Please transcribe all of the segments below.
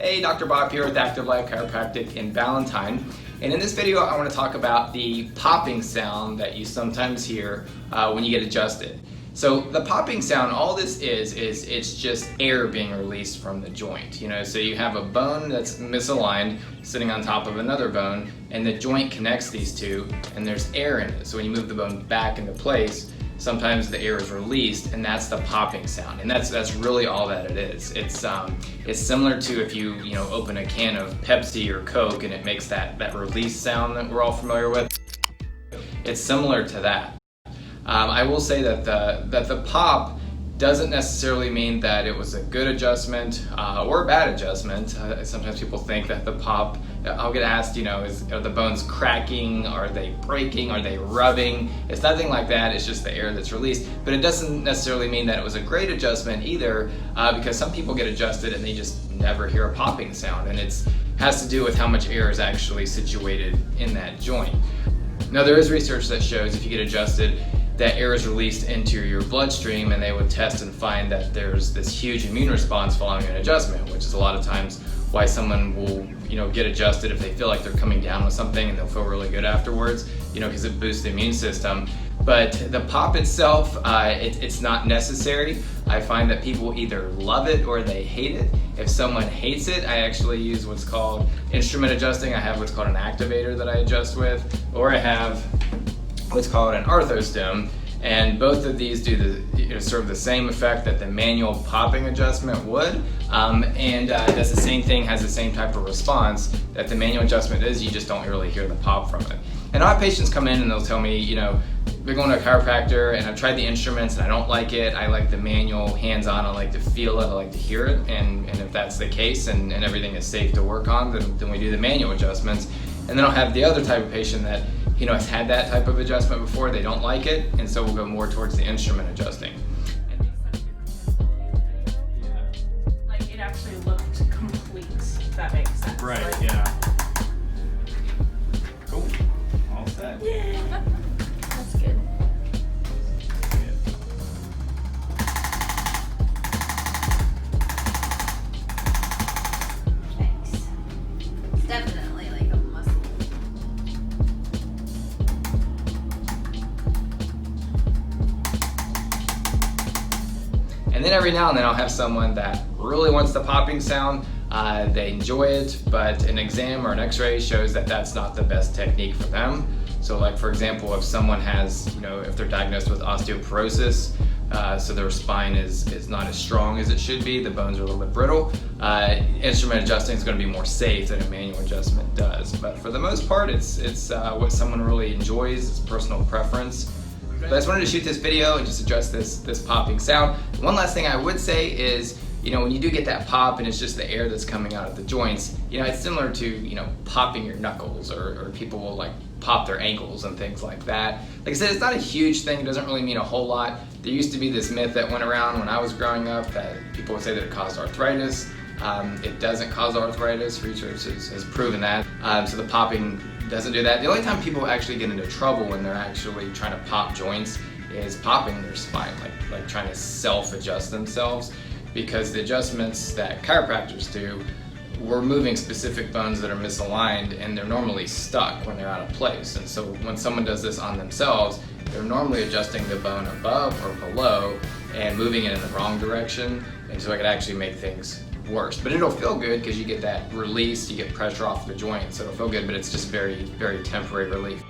Hey, Dr. Bob here with Active Life Chiropractic in Valentine. And in this video, I want to talk about the popping sound that you sometimes hear when you get adjusted. So the popping sound, all this is it's just air being released from the joint. So you have a bone that's misaligned sitting on top of another bone, and the joint connects these two, and there's air in it. So when you move the bone back into place, sometimes the air is released, and that's the popping sound. And that's really all that it is. It's similar to if you open a can of Pepsi or Coke and it makes that release sound that we're all familiar with. It's similar to that. I will say that the pop doesn't necessarily mean that it was a good adjustment or a bad adjustment. Sometimes people think that the pop, I'll get asked, are the bones cracking? Are they breaking? Are they rubbing? It's nothing like that. It's just the air that's released. But it doesn't necessarily mean that it was a great adjustment either, because some people get adjusted and they just never hear a popping sound. And it has to do with how much air is actually situated in that joint. Now, there is research that shows if you get adjusted, that air is released into your bloodstream, and they would test and find that there's this huge immune response following an adjustment, which is a lot of times why someone will get adjusted if they feel like they're coming down with something, and they'll feel really good afterwards, because it boosts the immune system. But the pop itself, it's not necessary. I find that people either love it or they hate it. If someone hates it, I actually use what's called instrument adjusting. I have what's called an activator that I adjust with, or I have what's called an arthostem, and both of these do sort of the same effect that the manual popping adjustment would, and does the same thing, has the same type of response that the manual adjustment is. You just don't really hear the pop from it. And I have patients come in and they'll tell me, they're going to a chiropractor and I've tried the instruments and I don't like it. I like the manual hands-on. I like to feel it. I like to hear it. And if that's the case and everything is safe to work on, then we do the manual adjustments. And then I'll have the other type of patient that has had that type of adjustment before. They don't like it, and so we'll go more towards the instrument adjusting. Like it actually looked complete, if that makes sense. Right, like, yeah. Cool. All set. Yeah. That's good. Thanks. It's definitely like a muscle. And then every now and then I'll have someone that really wants the popping sound. They enjoy it, but an exam or an x-ray shows that that's not the best technique for them. So like, for example, if someone has, if they're diagnosed with osteoporosis, so their spine is not as strong as it should be, the bones are a little bit brittle, instrument adjusting is going to be more safe than a manual adjustment does. But for the most part, it's what someone really enjoys, it's personal preference. But I just wanted to shoot this video and just address this popping sound. One last thing I would say is, when you do get that pop and it's just the air that's coming out of the joints, it's similar to, popping your knuckles, or people will like pop their ankles and things like that. Like I said, it's not a huge thing. It doesn't really mean a whole lot. There used to be this myth that went around when I was growing up that people would say that it caused arthritis. It doesn't cause arthritis. Research has proven that. So the popping doesn't do that. The only time people actually get into trouble when they're actually trying to pop joints is popping their spine, like trying to self-adjust themselves, because the adjustments that chiropractors do, we're moving specific bones that are misaligned, and they're normally stuck when they're out of place. And so when someone does this on themselves, they're normally adjusting the bone above or below and moving it in the wrong direction, and so it could actually make things worse. But it'll feel good because you get that release, you get pressure off the joint, so it'll feel good, but it's just very, very temporary relief.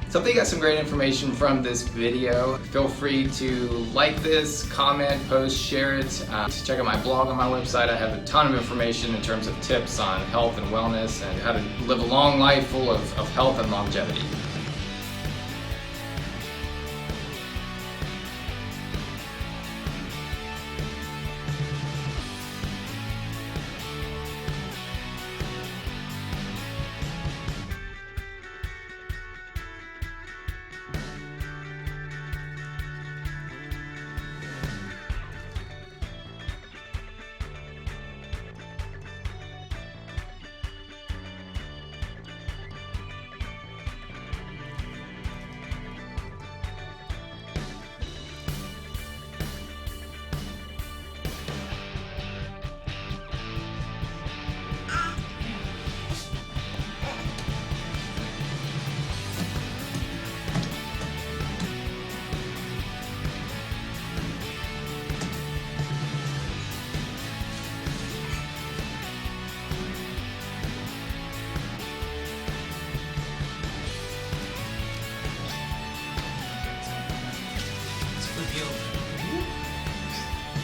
So if you got some great information from this video, feel free to like this, comment, post, share it. Check out my blog on my website. I have a ton of information in terms of tips on health and wellness and how to live a long life full of health and longevity.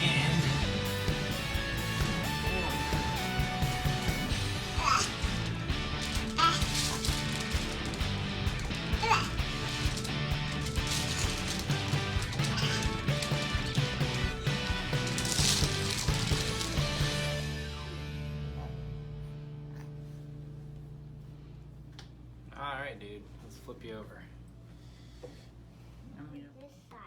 And all right, dude. Let's flip you over. This side.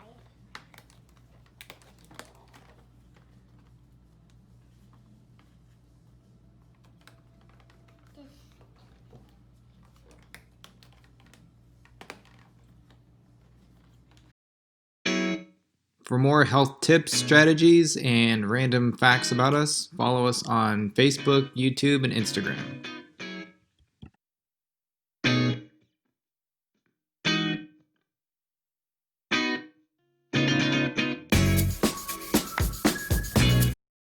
For more health tips, strategies, and random facts about us, follow us on Facebook, YouTube, and Instagram.